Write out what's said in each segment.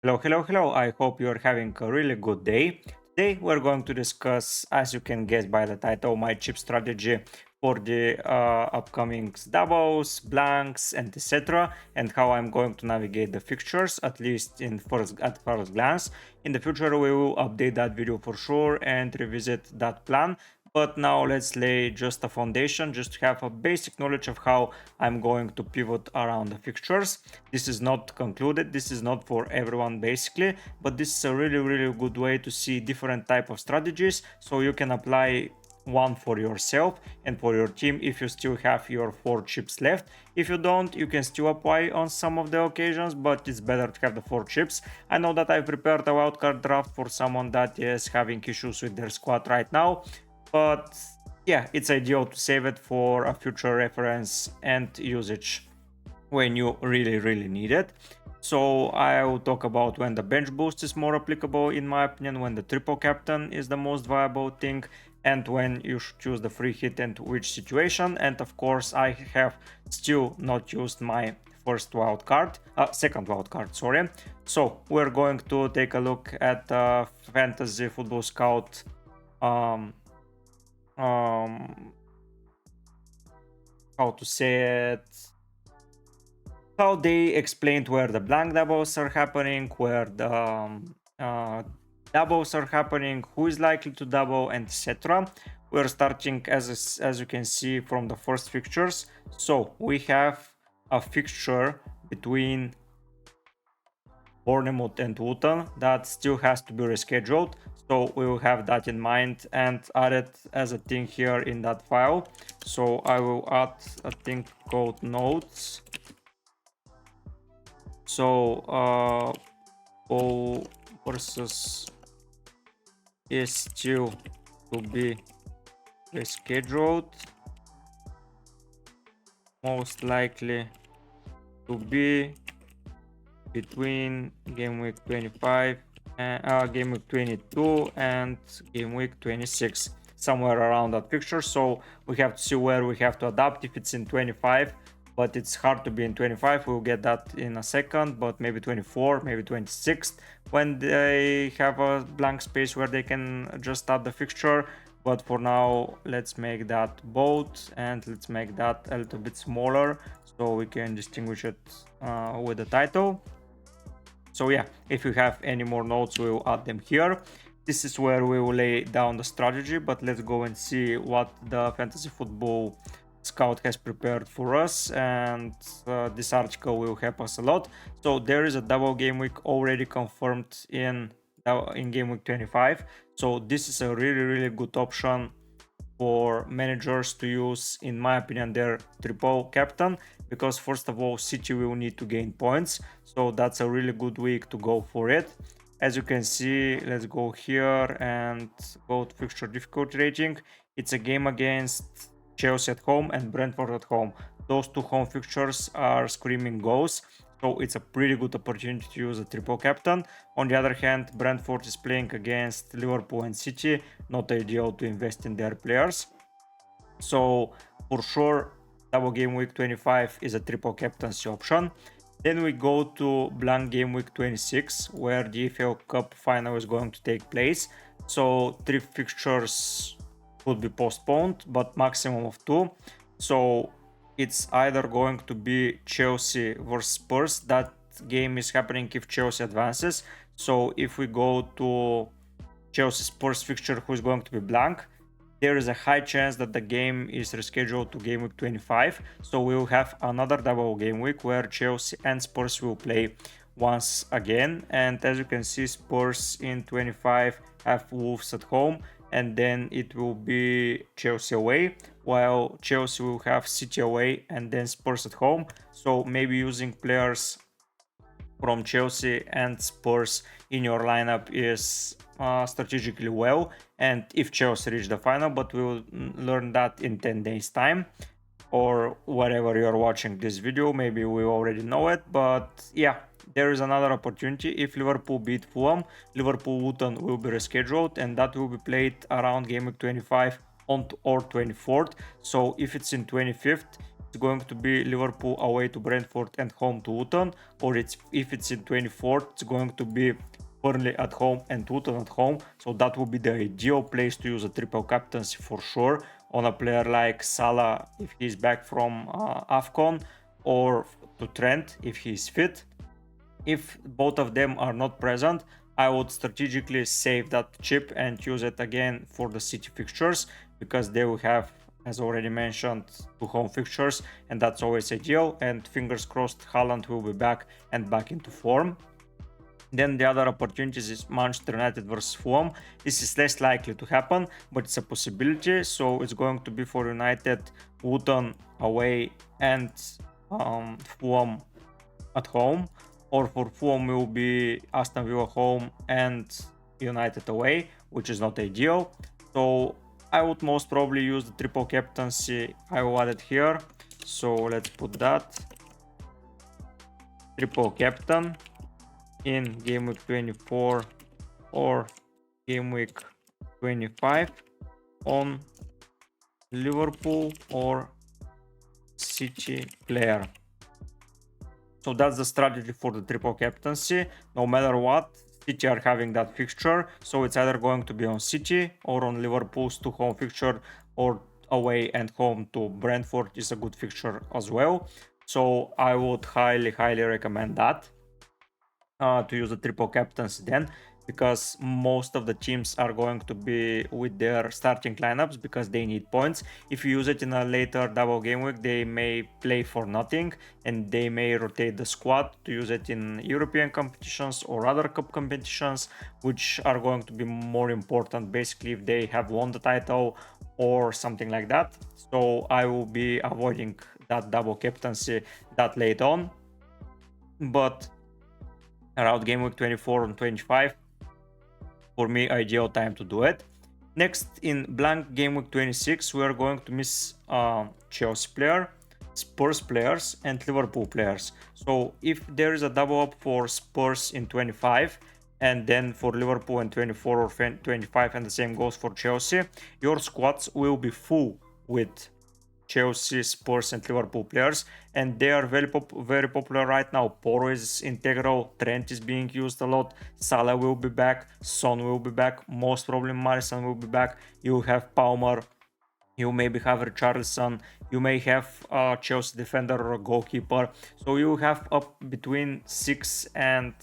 Hello, hello, hello. I hope you're having a really good day. Today we're going to discuss, as you can guess by the title, my chip strategy for the upcoming doubles, blanks, and etc. and how I'm going to navigate the fixtures, at least at first glance. In the future, we will update that video for sure and revisit that plan. But now let's lay just a foundation, just to have a basic knowledge of how I'm going to pivot around the fixtures. This is not concluded, this is not for everyone basically, but this is a really good way to see different type of strategies so you can apply one for yourself and for your team if you still have your 4 chips left. If you don't, you can still apply on some of the occasions, but it's better to have the 4 chips. I know that I prepared a wildcard draft for someone that is having issues with their squad right now, but yeah, it's ideal to save it for a future reference and usage when you really need it. So I will talk about when the bench boost is more applicable in my opinion, when the triple captain is the most viable thing, and when you should choose the free hit and which situation. And of course I have still not used my second wild card, sorry. So we're going to take a look at fantasy football scout um, um, how to say it, how they explained where the blank doubles are happening, where the doubles are happening, who is likely to double, and etc. We're starting as you can see from the first fixtures. So we have a fixture between Bournemouth and Luton that still has to be rescheduled. So we will have that in mind and add it as a thing here in that file. So I will add a thing called notes. So O versus is still to be rescheduled, most likely to be between game week 25 and game week 22 and game week 26, somewhere around that picture. So we have to see where we have to adapt. If it's in 25, but it's hard to be in 25, we'll get that in a second, but maybe 24, maybe 26, when they have a blank space where they can just start the fixture. But for now, let's make that bold and let's make that a little bit smaller so we can distinguish it with the title. So yeah, if you have any more notes, we will add them here. This is where we will lay down the strategy, but let's go and see what the fantasy football scout has prepared for us, and this article will help us a lot. So there is a double game week already confirmed in game week 25. So this is a really good option for managers to use, in my opinion, their triple captain, because first of all, City will need to gain points, so that's a really good week to go for it. As you can see, let's go here and go to fixture difficulty rating. It's a game against Chelsea at home and Brentford at home. Those two home fixtures are screaming goals, so it's a pretty good opportunity to use a triple captain. On the other hand, Brentford is playing against Liverpool and City, not ideal to invest in their players. So for sure, double game week 25 is a triple captaincy option. Then we go to blank game week 26, where the FPL Cup final is going to take place. So 3 fixtures could be postponed, but maximum of 2. So it's either going to be Chelsea versus Spurs. That game is happening if Chelsea advances. So if we go to Chelsea Spurs fixture, who is going to be blank, there is a high chance that the game is rescheduled to game week 25. So we will have another double game week where Chelsea and Spurs will play once again. And as you can see, Spurs in 25 have Wolves at home, and then it will be Chelsea away, while Chelsea will have City away and then Spurs at home. So maybe using players from Chelsea and Spurs in your lineup is strategically well, and if Chelsea reach the final, but we'll learn that in 10 days time, or wherever you're watching this video, maybe we already know it. But yeah, there is another opportunity. If Liverpool beat Fulham, Liverpool Luton will be rescheduled, and that will be played around game week 25 or 24th. So if it's in 25th, it's going to be Liverpool away to Brentford and home to Luton, or if it's in 24th, it's going to be Burnley at home and Luton at home. So that would be the ideal place to use a triple captaincy for sure on a player like Salah if he's back from AFCON, or to Trent if he's fit. If both of them are not present, I would strategically save that chip and use it again for the City fixtures, because they will have, as already mentioned, 2 home fixtures, and that's always ideal. And fingers crossed Haaland will be back and back into form. Then the other opportunities is Manchester United versus Fulham. This is less likely to happen, but it's a possibility. So it's going to be for United, Luton away and Fulham at home. Or for Fulham will be Aston Villa home and United away, which is not ideal. So I would most probably use the triple captaincy. I will add it here. So let's put that. Triple captain in game week 24 or game week 25 on Liverpool or City player. So that's the strategy for the triple captaincy. No matter what, City are having that fixture, so it's either going to be on City or on Liverpool's 2 home fixture, or away and home to Brentford is a good fixture as well. So I would highly recommend that to use the triple captaincy then, because most of the teams are going to be with their starting lineups because they need points. If you use it in a later double game week, they may play for nothing and they may rotate the squad to use it in European competitions or other cup competitions, which are going to be more important basically if they have won the title or something like that. So I will be avoiding that double captaincy that late on, but around game week 24 and 25, for me, ideal time to do it. Next, in blank game week 26, we are going to miss Chelsea player, Spurs players, and Liverpool players. So if there is a double up for Spurs in 25, and then for Liverpool in 24 or 25, and the same goes for Chelsea, your squads will be full with Chelsea, Spurs and Liverpool players, and they are very popular right now. Poro is integral, Trent is being used a lot, Salah will be back, Son will be back, most probably Maddison will be back, you have Palmer, you maybe have Richarlison, you may have a Chelsea defender or a goalkeeper, so you have up between 6 and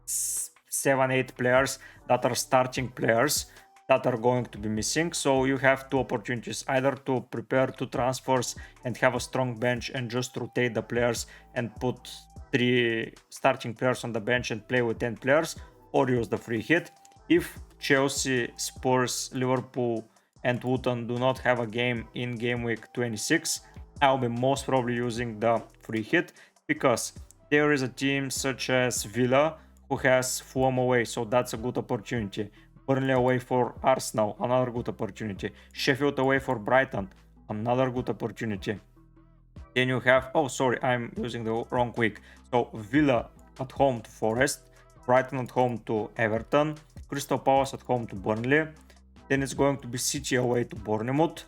7-8 players that are starting players that are going to be missing. So you have 2 opportunities, either to prepare 2 transfers and have a strong bench and just rotate the players and put 3 starting players on the bench and play with 10 players, or use the free hit. If Chelsea, Spurs, Liverpool and Luton do not have a game in game week 26, I'll be most probably using the free hit, because there is a team such as Villa who has Fulham away, so that's a good opportunity. Burnley away for Arsenal, another good opportunity. Sheffield away for Brighton, another good opportunity. Then you have, oh sorry, I'm using the wrong week. So Villa at home to Forest, Brighton at home to Everton, Crystal Palace at home to Burnley. Then it's going to be City away to Bournemouth.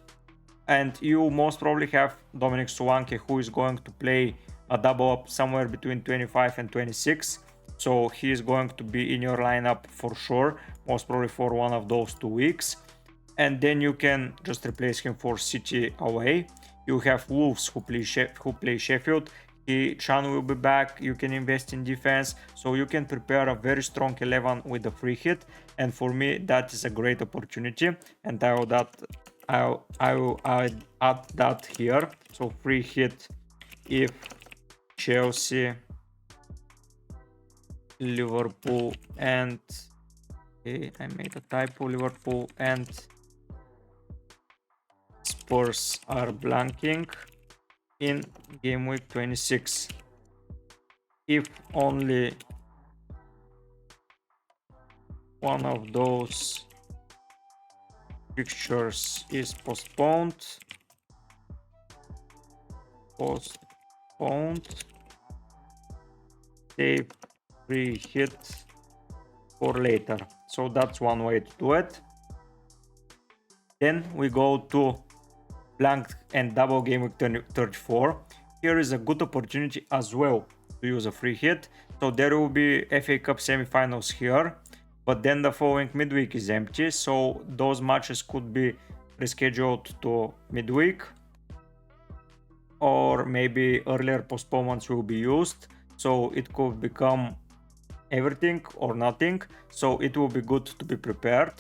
And you most probably have Dominic Solanke, who is going to play a double up somewhere between 25 and 26. So he is going to be in your lineup for sure, most probably for one of those 2 weeks. And then you can just replace him for City away. You have Wolves who play Sheffield. Chan will be back. You can invest in defense, so you can prepare a very strong 11 with the free hit. And for me, that is a great opportunity. And I will add that here. So free hit if Chelsea, Liverpool and I made a typo, Liverpool and Spurs are blanking in game week 26. If only one of those fixtures is postponed, save free hit for later. So that's one way to do it. Then we go to blank and double game week 34, here is a good opportunity as well to use a free hit. So there will be FA Cup semi-finals here, but then the following midweek is empty, so those matches could be rescheduled to midweek, or maybe earlier postponements will be used, so it could become everything or nothing. So it will be good to be prepared.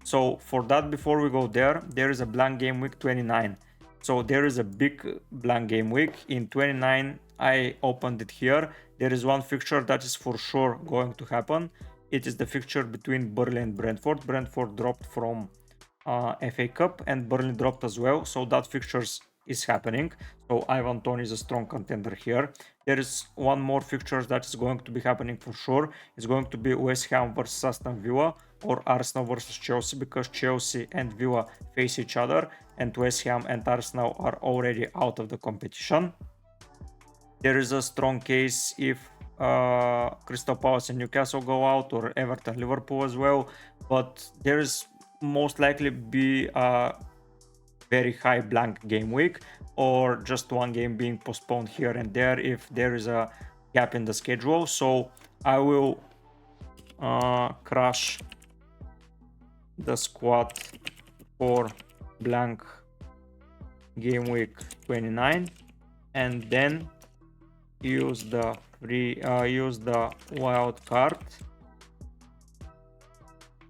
So for that, before we go there, there is a blank game week 29. So there is a big blank game week in 29. I opened it here. There is one fixture that is for sure going to happen. It is the fixture between Burnley and Brentford. Brentford dropped from FA Cup and Burnley dropped as well, so that fixtures is happening. So Ivan Toney is a strong contender here. There is one more fixture that is going to be happening for sure. It's going to be West Ham versus Aston Villa or Arsenal versus Chelsea, because Chelsea and Villa face each other and West Ham and Arsenal are already out of the competition. There is a strong case if Crystal Palace and Newcastle go out, or Everton, Liverpool as well, but there is most likely be a very high blank game week, or just one game being postponed here and there if there is a gap in the schedule. So I will crash the squad for blank game week 29 and then use the wild card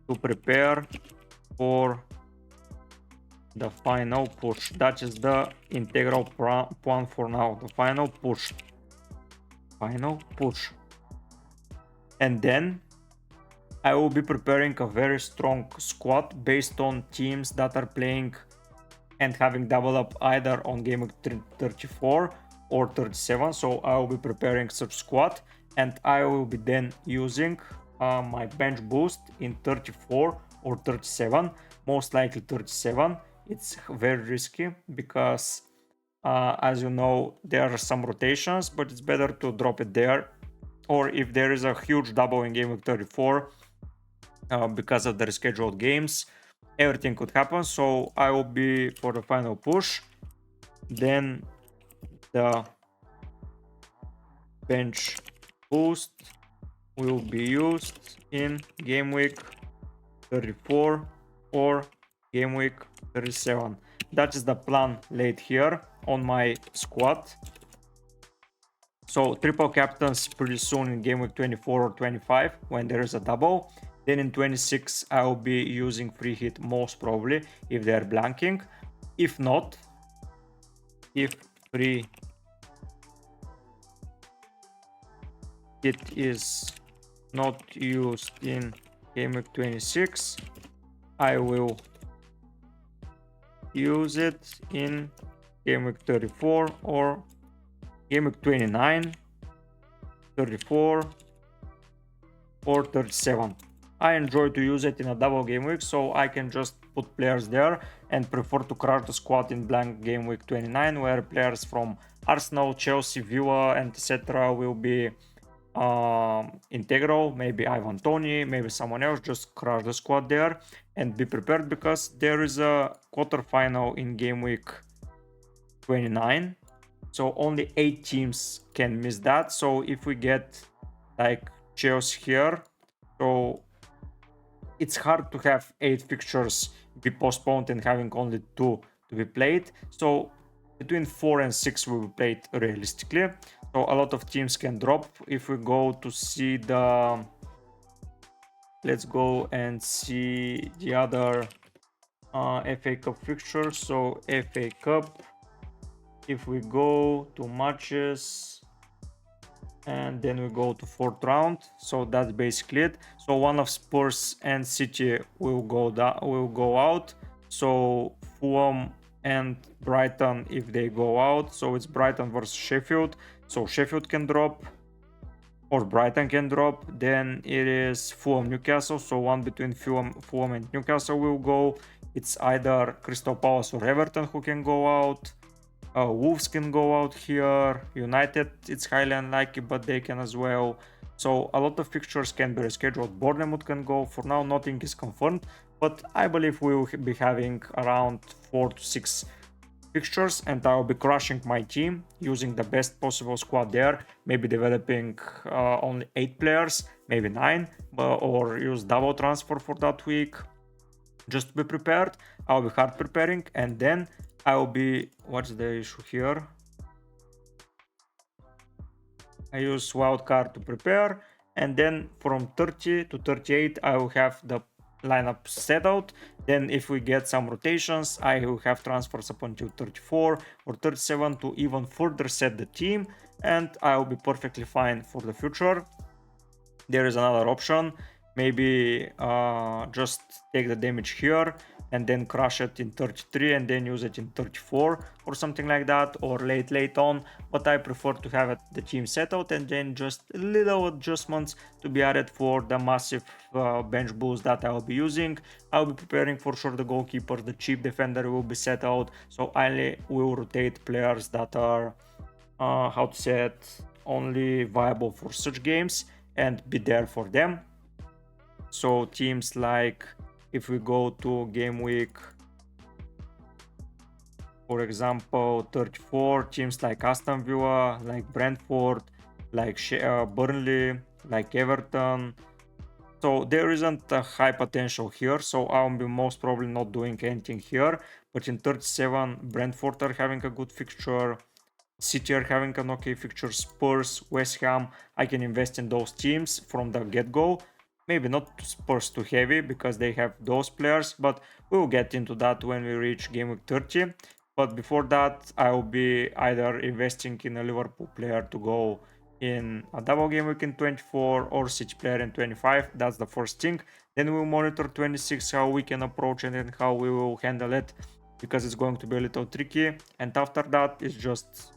to prepare for the final push. That is the integral plan for now. The final push. And then I will be preparing a very strong squad based on teams that are playing and having double up either on game week 34 or 37. So I will be preparing such squad, and I will be then using my bench boost in 34 or 37, most likely 37. It's very risky because as you know, there are some rotations, but it's better to drop it there. Or if there is a huge double in game week 34 because of the rescheduled games, everything could happen. So I will be for the final push. Then the bench boost will be used in game week 34 or game week 37. That is the plan laid here on my squad. So triple captains pretty soon in game week 24 or 25 when there is a double. Then in 26 I will be using free hit most probably if they are blanking. If not, if free hit is not used in game week 26, I will use it in game week 34 or game week 29, 34 or 37. I enjoy to use it in a double game week, so I can just put players there, and prefer to crash the squad in blank game week 29 where players from Arsenal, Chelsea, Villa and etc. will be integral. Maybe Ivan Toney, maybe someone else. Just crash the squad there and be prepared, because there is a quarterfinal in game week 29, so only 8 teams can miss that. So if we get like Chelsea here, so it's hard to have 8 fixtures be postponed and having only 2 to be played. So between 4 and 6 will be played realistically. So a lot of teams can drop. If we go to see the, let's go and see the other FA Cup fixtures. So FA Cup, if we go to matches and then we go to 4th round, so that's basically it. So one of Spurs and City will go out. So Fulham and Brighton, if they go out, so it's Brighton versus Sheffield. So Sheffield can drop or Brighton can drop. Then it is Fulham Newcastle, so one between Fulham and Newcastle will go. It's either Crystal Palace or Everton who can go out. Wolves can go out here. United, it's highly unlikely, but they can as well. So a lot of fixtures can be rescheduled. Bournemouth can go. For now, nothing is confirmed, but I believe we will be having around 4 to 6 fixtures, and I'll be crushing my team using the best possible squad there, maybe developing only 8 players, maybe 9, or use double transfer for that week just to be prepared. I'll be hard preparing, and then I'll be, what's the issue here? I use wildcard to prepare, and then from 30 to 38 I will have the lineup set out. Then if we get some rotations, I will have transfers up until 34 or 37 to even further set the team, and I will be perfectly fine for the future. There is another option, maybe just take the damage here and then crush it in 33 and then use it in 34 or something like that, or late on, but I prefer to have the team settled and then just little adjustments to be added for the massive bench boost that I will be using. I will be preparing for sure the goalkeeper, the cheap defender will be settled, so I will rotate players that are how to say it, only viable for such games and be there for them. So teams like, if we go to game week, for example, 34, teams like Aston Villa, like Brentford, like Burnley, like Everton. So there isn't a high potential here, so I'll be most probably not doing anything here. But in 37, Brentford are having a good fixture, City are having an okay fixture, Spurs, West Ham. I can invest in those teams from the get-go. Maybe not Spurs too heavy because they have those players, but we will get into that when we reach game week 30. But before that, I will be either investing in a Liverpool player to go in a double game week in 24 or City player in 25. That's the first thing. Then we'll monitor 26, how we can approach it and how we will handle it, because it's going to be a little tricky. And after that, it's just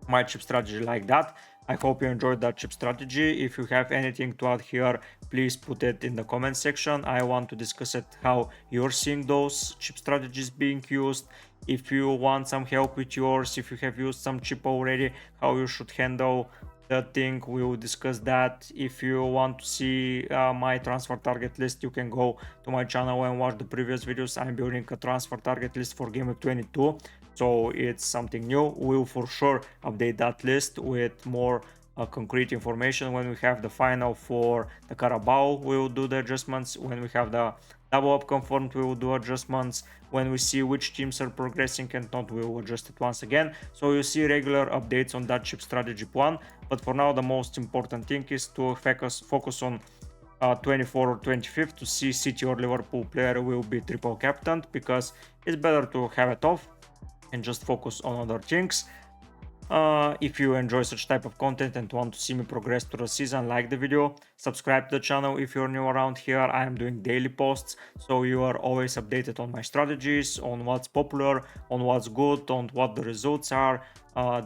my chip strategy like that. I hope you enjoyed that chip strategy. If you have anything to add here, please put it in the comment section. I want to discuss it, how you're seeing those chip strategies being used. If you want some help with yours, if you have used some chip already, how you should handle the thing, we will discuss that. If you want to see my transfer target list, you can go to my channel and watch the previous videos. I'm building a transfer target list for game week 22, so it's something new. We'll for sure update that list with more concrete information when we have the final for the Carabao. We will do the adjustments. When we have the double up confirmed, we will do adjustments. When we see which teams are progressing and not, we will adjust it once again. So you see regular updates on that chip strategy plan. But for now, the most important thing is to focus on 24 or 25th to see City or Liverpool player will be triple captained, because it's better to have it off and just focus on other things. If you enjoy such type of content and want to see me progress through the season, like the video, subscribe to the channel if you're new around here. I am doing daily posts, so you are always updated on my strategies, on what's popular, on what's good, on what the results are.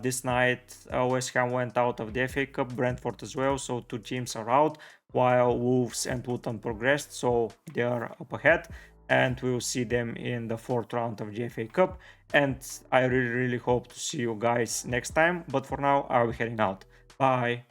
This night West Ham went out of the FA Cup, Brentford as well, so 2 teams are out, while Wolves and Luton progressed, so they are up ahead, and we will see them in the 4th round of the FA Cup. And I really hope to see you guys next time, but for now I'll be heading out. Bye.